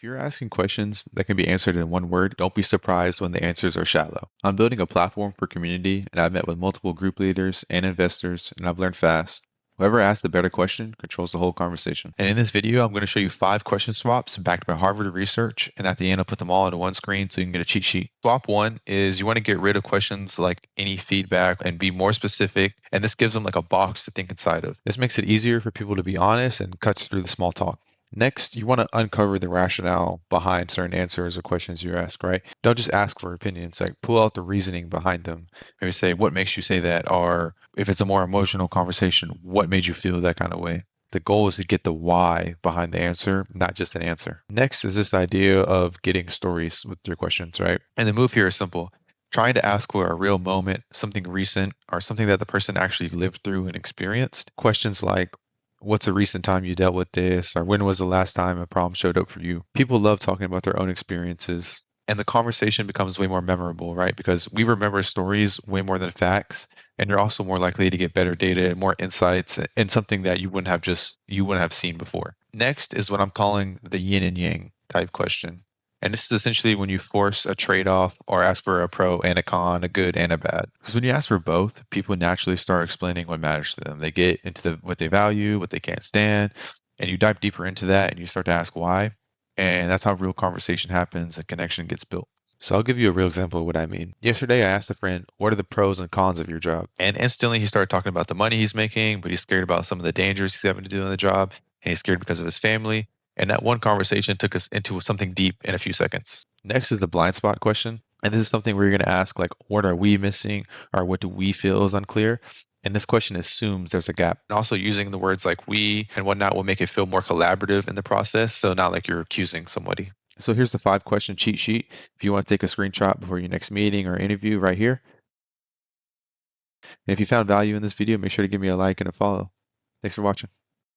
you're asking questions that can be answered in one word, don't be surprised when the answers are shallow. I'm building a platform for community, and I've met with multiple group leaders and investors, and I've learned fast. Whoever asks the better question controls the whole conversation. And in this video, I'm going to show you 5 question swaps backed by Harvard research. And at the end, I'll put them all into one screen so you can get a cheat sheet. Swap 1 is you want to get rid of questions like any feedback and be more specific. And this gives them like a box to think inside of. This makes it easier for people to be honest and cuts through the small talk. Next, you want to uncover the rationale behind certain answers or questions you ask, right? Don't just ask for opinions, like pull out the reasoning behind them. Maybe say, what makes you say that? Or if it's a more emotional conversation, what made you feel that kind of way? The goal is to get the why behind the answer, not just an answer. Next is this idea of getting stories with your questions, right? And the move here is simple. Trying to ask for a real moment, something recent, or something that the person actually lived through and experienced. Questions like, what's a recent time you dealt with this? Or when was the last time a problem showed up for you? People love talking about their own experiences. And the conversation becomes way more memorable, right? Because we remember stories way more than facts. And you're also more likely to get better data and more insights and something that you wouldn't have seen before. Next is what I'm calling the yin and yang type question. And this is essentially when you force a trade-off or ask for a pro and a con, a good and a bad. Because when you ask for both, people naturally start explaining what matters to them. They get into what they value, what they can't stand, and you dive deeper into that and you start to ask why. And that's how real conversation happens and connection gets built. So I'll give you a real example of what I mean. Yesterday, I asked a friend, what are the pros and cons of your job? And instantly he started talking about the money he's making, but he's scared about some of the dangers he's having to do in the job. And he's scared because of his family. And that one conversation took us into something deep in a few seconds. Next is the blind spot question. And this is something where you're going to ask, like, what are we missing? Or what do we feel is unclear? And this question assumes there's a gap. And also using the words like we and whatnot will make it feel more collaborative in the process. So not like you're accusing somebody. So here's the 5-question cheat sheet. If you want to take a screenshot before your next meeting or interview right here. And if you found value in this video, make sure to give me a like and a follow. Thanks for watching.